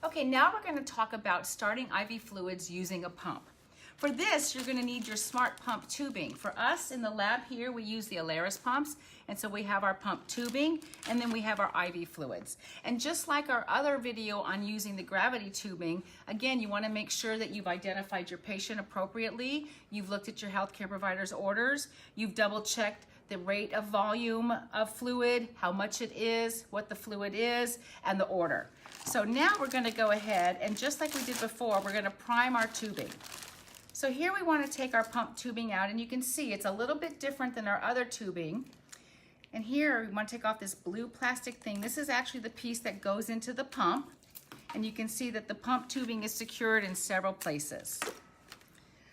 Okay, now we're going to talk about starting IV fluids using a pump. For this, you're going to need your smart pump tubing. For us in the lab here, we use the Alaris pumps, and so we have our pump tubing, and then we have our IV fluids. And just like our other video on using the gravity tubing, again, you want to make sure that you've identified your patient appropriately, you've looked at your healthcare provider's orders, you've double-checked the rate of volume of fluid, how much it is, what the fluid is, and the order. So now we're going to go ahead, and just like we did before, we're going to prime our tubing. So here we want to take our pump tubing out, and you can see it's a little bit different than our other tubing. And here we want to take off this blue plastic thing. This is actually the piece that goes into the pump, and you can see that the pump tubing is secured in several places.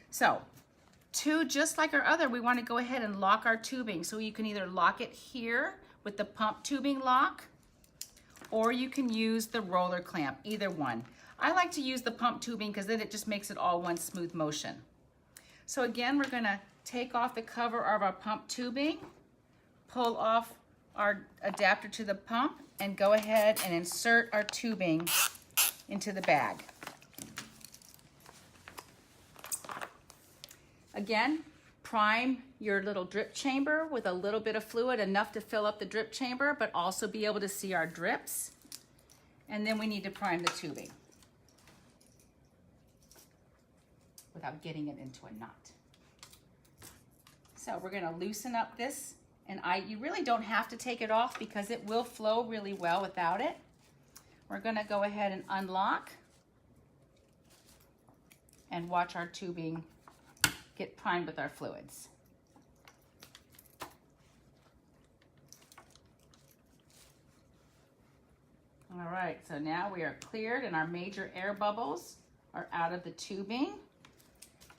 So just like our other, we want to go ahead and lock our tubing. So you can either lock it here with the pump tubing lock, or you can use the roller clamp, either one. I like to use the pump tubing because then it just makes it all one smooth motion. So again, we're gonna take off the cover of our pump tubing, pull off our adapter to the pump, and go ahead and insert our tubing into the bag. Again, prime your little drip chamber with a little bit of fluid, enough to fill up the drip chamber, but also be able to see our drips. And then we need to prime the tubing without getting it into a knot. So we're gonna loosen up this, and you really don't have to take it off because it will flow really well without it. We're gonna go ahead and unlock and watch our tubing get primed with our fluids. All right, so now we are cleared and our major air bubbles are out of the tubing.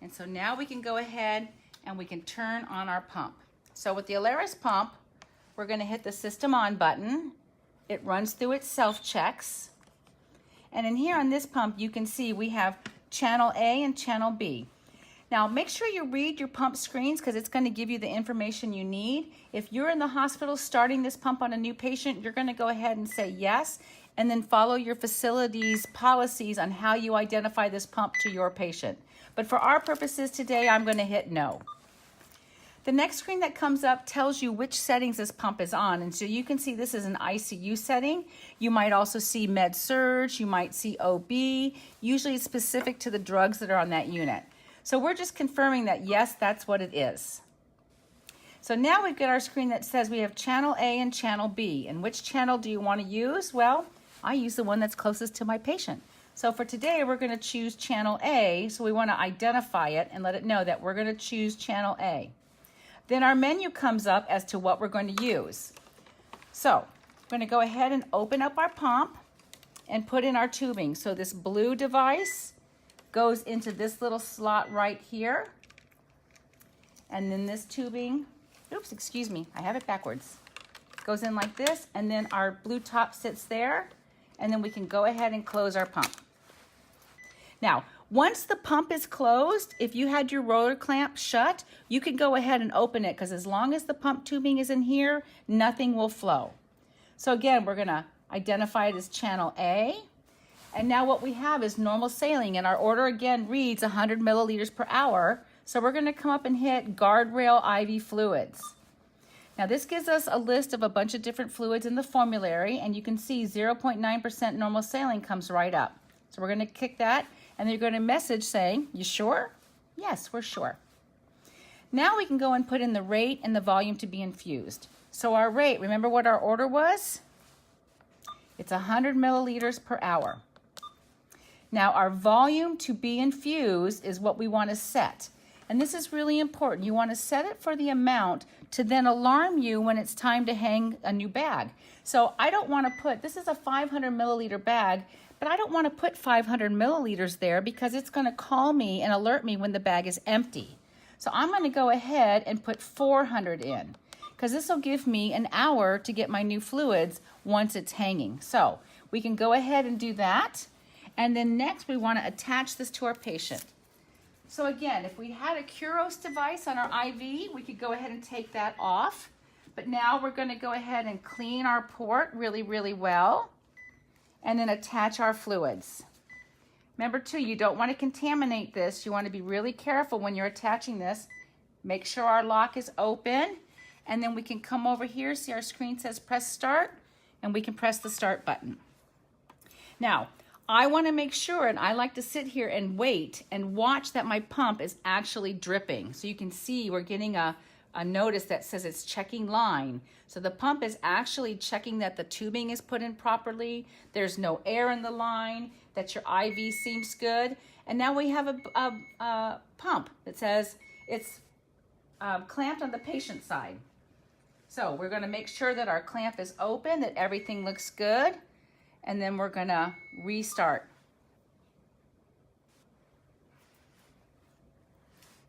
And so now we can go ahead and we can turn on our pump. So with the Alaris pump, we're gonna hit the system on button. It runs through its self-checks. And in here on this pump, you can see we have channel A and channel B. Now make sure you read your pump screens because it's going to give you the information you need. If you're in the hospital starting this pump on a new patient, you're going to go ahead and say yes, and then follow your facility's policies on how you identify this pump to your patient. But for our purposes today, I'm going to hit no. The next screen that comes up tells you which settings this pump is on. And so you can see this is an ICU setting. You might also see med surg, you might see OB. Usually it's specific to the drugs that are on that unit. So we're just confirming that yes, that's what it is. So now we've got our screen that says we have channel A and channel B. And which channel do you want to use? Well, I use the one that's closest to my patient. So for today, we're going to choose channel A. So we want to identify it and let it know that we're going to choose channel A. Then our menu comes up as to what we're going to use. So we're going to go ahead and open up our pump and put in our tubing. So this blue device goes into this little slot right here. And then this tubing, oops, excuse me, I have it backwards. Goes in like this, and then our blue top sits there, and then we can go ahead and close our pump. Now, once the pump is closed, if you had your roller clamp shut, you can go ahead and open it because as long as the pump tubing is in here, nothing will flow. So again, we're gonna identify it as channel A. And now what we have is normal saline, and our order again reads 100 milliliters per hour. So we're gonna come up and hit guardrail IV fluids. Now this gives us a list of a bunch of different fluids in the formulary, and you can see 0.9% normal saline comes right up. So we're gonna kick that, and you're gonna message saying, you sure? Yes, we're sure. Now we can go and put in the rate and the volume to be infused. So our rate, remember what our order was? It's 100 milliliters per hour. Now our volume to be infused is what we want to set. And this is really important. You want to set it for the amount to then alarm you when it's time to hang a new bag. So I don't want to put, this is a 500 milliliter bag, but I don't want to put 500 milliliters there because it's going to call me and alert me when the bag is empty. So I'm going to go ahead and put 400 in because this will give me an hour to get my new fluids once it's hanging. So we can go ahead and do that. And then next we want to attach this to our patient. So again, if we had a Kuros device on our IV, we could go ahead and take that off. But now we're going to go ahead and clean our port really, really well. and then attach our fluids. Remember too, you don't want to contaminate this. You want to be really careful when you're attaching this. Make sure our lock is open, and then we can come over here. See, our screen says press start, and we can press the start button. Now, I want to make sure, and I like to sit here and wait and watch that my pump is actually dripping. So you can see we're getting a notice that says it's checking line. So the pump is actually checking that the tubing is put in properly, there's no air in the line, that your IV seems good. And now we have a pump that says it's clamped on the patient side. So we're gonna make sure that our clamp is open, that everything looks good, and then we're gonna restart.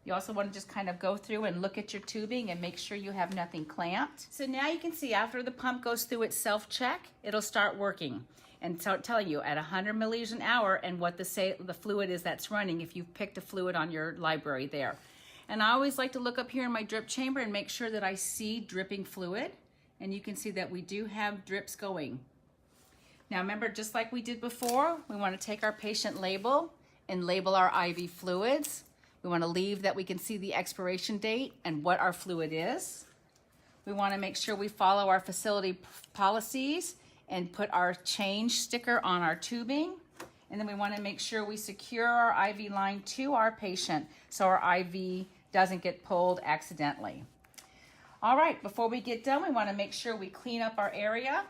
You also want to just kind of go through and look at your tubing and make sure you have nothing clamped. So now you can see after the pump goes through its self-check, it'll start working and start telling you at 100 milliliters an hour and what the fluid is that's running if you've picked a fluid on your library there. And I always like to look up here in my drip chamber and make sure that I see dripping fluid. And you can see that we do have drips going. Now remember, just like we did before, we want to take our patient label and label our IV fluids. We want to leave that we can see the expiration date and what our fluid is. We want to make sure we follow our facility policies and put our change sticker on our tubing. And then we want to make sure we secure our IV line to our patient so our IV doesn't get pulled accidentally. All right, before we get done, we want to make sure we clean up our area,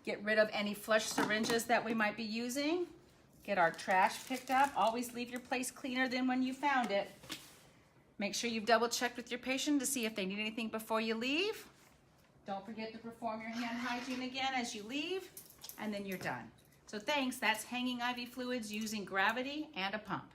get rid of any flush syringes that we might be using. Get our trash picked up. Always leave your place cleaner than when you found it. Make sure you've double checked with your patient to see if they need anything before you leave. Don't forget to perform your hand hygiene again as you leave, and then you're done. So thanks, that's hanging IV fluids using gravity and a pump.